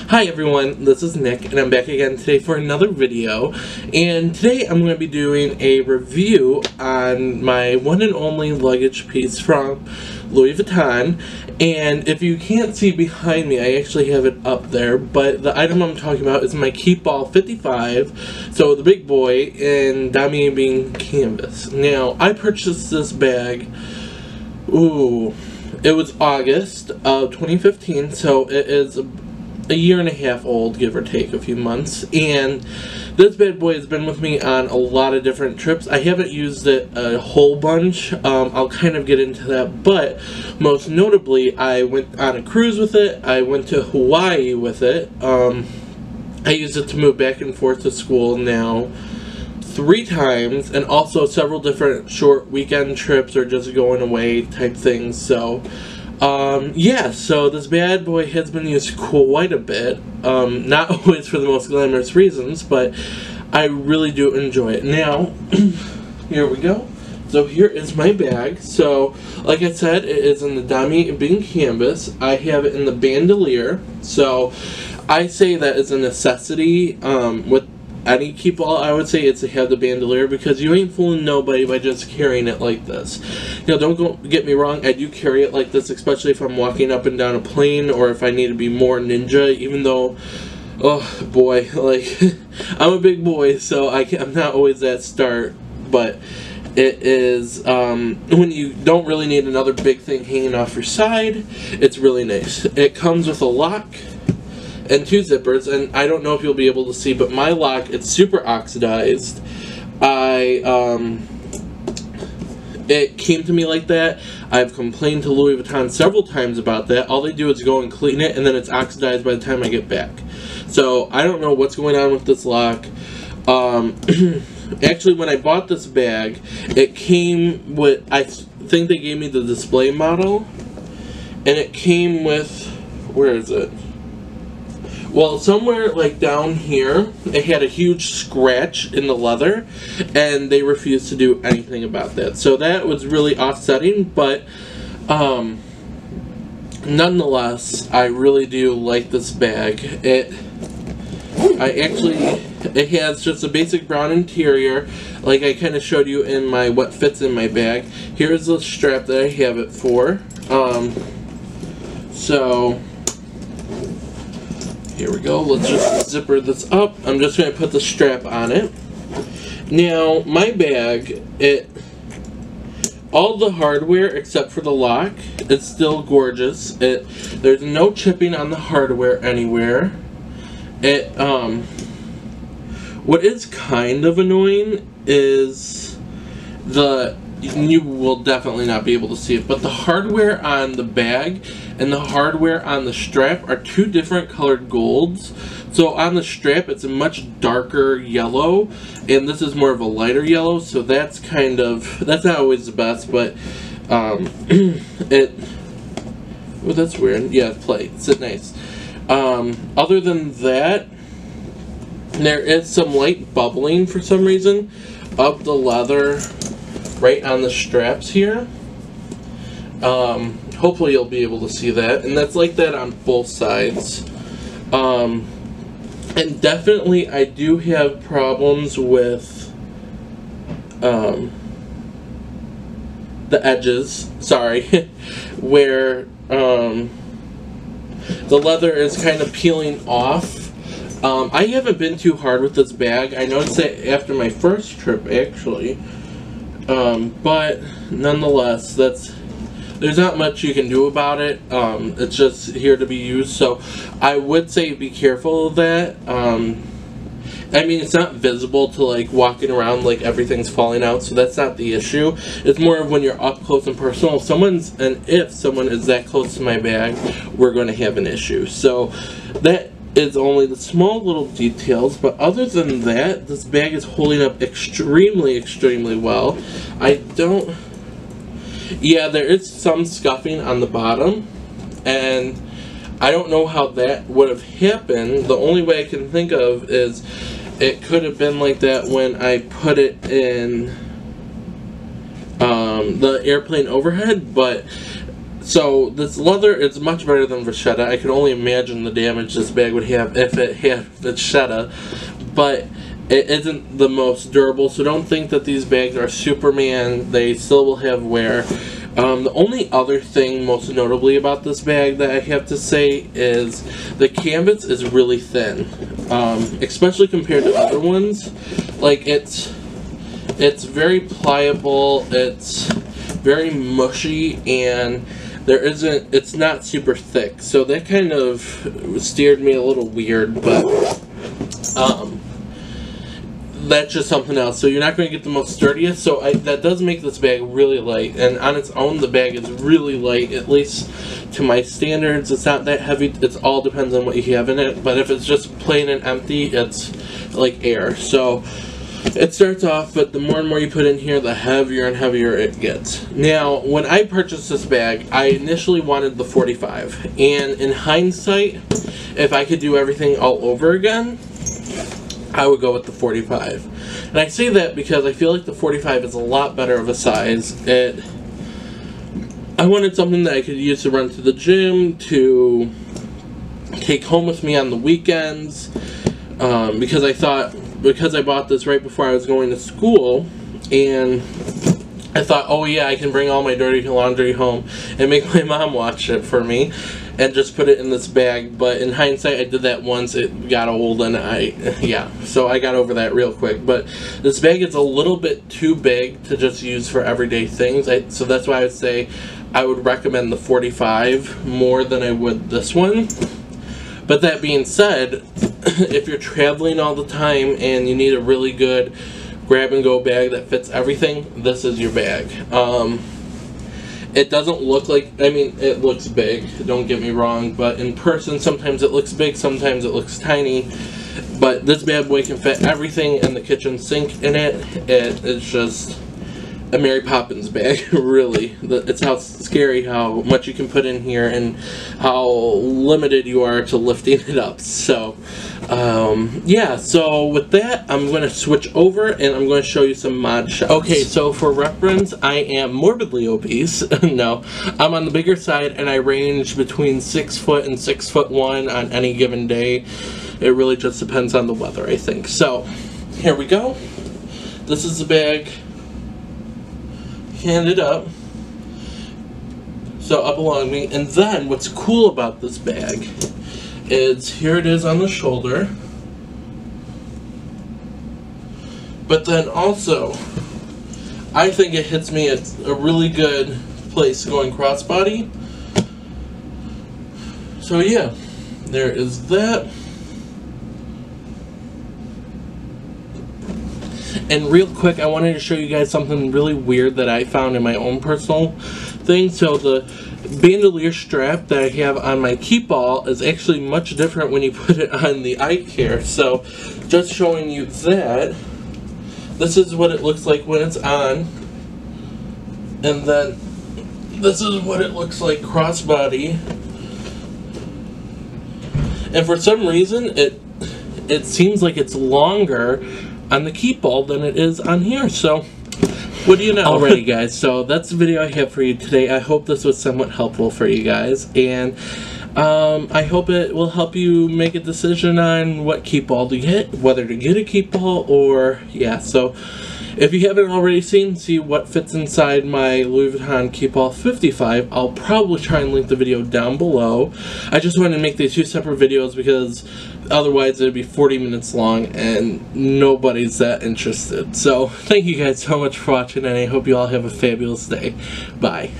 Hi everyone, this is Nick, and I'm back again today for another video. And today I'm going to be doing a review on my one and only luggage piece from Louis Vuitton. And if you can't see behind me, I actually have it up there, but the item I'm talking about is my Keepall 55, so the big boy, in damier ebene canvas. Now, I purchased this bag, it was August of 2015, so it is a year and a half old, give or take a few months, and this bad boy has been with me on a lot of different trips. I haven't used it a whole bunch. I'll kind of get into that, but most notably, I went on a cruise with it. I went to Hawaii with it. I used it to move back and forth to school now 3 times, and also several different short weekend trips or just going away type things. So yeah, so this bad boy has been used quite a bit, not always for the most glamorous reasons, but I really do enjoy it. Now, here we go. So here is my bag. So, like I said, it is in the damier ebene canvas. I have it in the bandolier, so I say that is a necessity with any Keepall. I would say it's to have the bandolier, because you ain't fooling nobody by just carrying it like this. Now, don't get me wrong, I do carry it like this, especially if I'm walking up and down a plane, or if I need to be more ninja, even though, oh boy, like, I'm a big boy, so I'm not always that start, but it is, when you don't really need another big thing hanging off your side, it's really nice. It comes with a lock and 2 zippers, and I don't know if you'll be able to see, but my lock, it's super oxidized. It came to me like that. I've complained to Louis Vuitton several times about that. All they do is go and clean it, and then it's oxidized by the time I get back. So, I don't know what's going on with this lock. Actually, when I bought this bag, it came with, I think they gave me the display model, and it came with, where is it? Well, somewhere like down here, it had a huge scratch in the leather, and they refused to do anything about that. So that was really offsetting, but nonetheless, I really do like this bag. It has just a basic brown interior, like I kind of showed you in my what fits in my bag. Here's the strap that I have it for. So here we go. Let's just zipper this up. I'm just going to put the strap on it. Now, my bag, all the hardware except for the lock, it's still gorgeous. There's no chipping on the hardware anywhere. What is kind of annoying is you will definitely not be able to see it, but the hardware on the bag and the hardware on the strap are 2 different colored golds. So on the strap, it's a much darker yellow, and this is more of a lighter yellow, so that's not always the best, but well, that's weird. Yeah, sit nice. Other than that, there is some light bubbling for some reason of the leather right on the straps here. Hopefully you'll be able to see that, and that's like that on both sides. And definitely I do have problems with the edges, sorry, where the leather is kind of peeling off. I haven't been too hard with this bag. I noticed that after my first trip, actually. But nonetheless, there's not much you can do about it. It's just here to be used, so I would say be careful of that. I mean, it's not visible to like walking around like everything's falling out, so that's not the issue. It's more of when you're up close and personal. If someone is that close to my bag, we're going to have an issue. So that is only the small little details, but other than that, this bag is holding up extremely, extremely well. Yeah, there is some scuffing on the bottom, and I don't know how that would have happened. The only way I can think of is it could have been like that when I put it in the airplane overhead, but So this leather is much better than vachetta. I can only imagine the damage this bag would have if it had vachetta, but it isn't the most durable, so don't think that these bags are Superman. They still will have wear. The only other thing most notably about this bag that I have to say is the canvas is really thin, especially compared to other ones. Like it's very pliable, it's very mushy, and it's not super thick. So that kind of steered me a little weird, but that's just something else. So you're not going to get the most sturdiest, so that does make this bag really light, and on its own the bag is really light, at least to my standards. It's not that heavy. It all depends on what you have in it, but if it's just plain and empty, it's like air. So it starts off, but the more and more you put in here, the heavier and heavier it gets. Now, when I purchased this bag, I initially wanted the 45, and in hindsight, if I could do everything all over again, I would go with the 45. And I say that because I feel like the 45 is a lot better of a size. I wanted something that I could use to run to the gym, to take home with me on the weekends, because I bought this right before I was going to school, and I thought, oh yeah, I can bring all my dirty laundry home and make my mom wash it for me and just put it in this bag. But in hindsight, I did that once. It got old, and so I got over that real quick. But this bag is a little bit too big to just use for everyday things, so that's why I would say I would recommend the 45 more than I would this one. But that being said, if you're traveling all the time and you need a really good grab-and-go bag that fits everything, this is your bag. It doesn't look like, I mean, it looks big, don't get me wrong, but in person, sometimes it looks big, sometimes it looks tiny. But this bad boy can fit everything in the kitchen sink in it. It's just a Mary Poppins bag, really. It's how scary how much you can put in here and how limited you are to lifting it up. So, yeah, so with that, I'm going to switch over and I'm going to show you some mod shots. Okay, so for reference, I am morbidly obese. No, I'm on the bigger side, and I range between 6 foot and 6'1" on any given day. It really just depends on the weather, I think. So, here we go. This is the bag. Hand it up. So up along me. And then what's cool about this bag is here it is on the shoulder. But then also, I think it hits me at a really good place going crossbody. So yeah, there is that. And real quick, I wanted to show you guys something really weird that I found in my own personal thing. So the bandolier strap that I have on my Keepall is actually much different when you put it on the eye care. So just showing you that, this is what it looks like when it's on. And then this is what it looks like crossbody. And for some reason, it seems like it's longer on the Keepall than it is on here. So what do you know? Alrighty guys, so that's the video I have for you today. I hope this was somewhat helpful for you guys, and I hope it will help you make a decision on what Keepall to get, whether to get a Keepall or yeah. So if you haven't already see what fits inside my Louis Vuitton Keepall 55, I'll probably try and link the video down below. I just wanted to make these two separate videos because otherwise it would be 40 minutes long and nobody's that interested. So thank you guys so much for watching, and I hope you all have a fabulous day. Bye.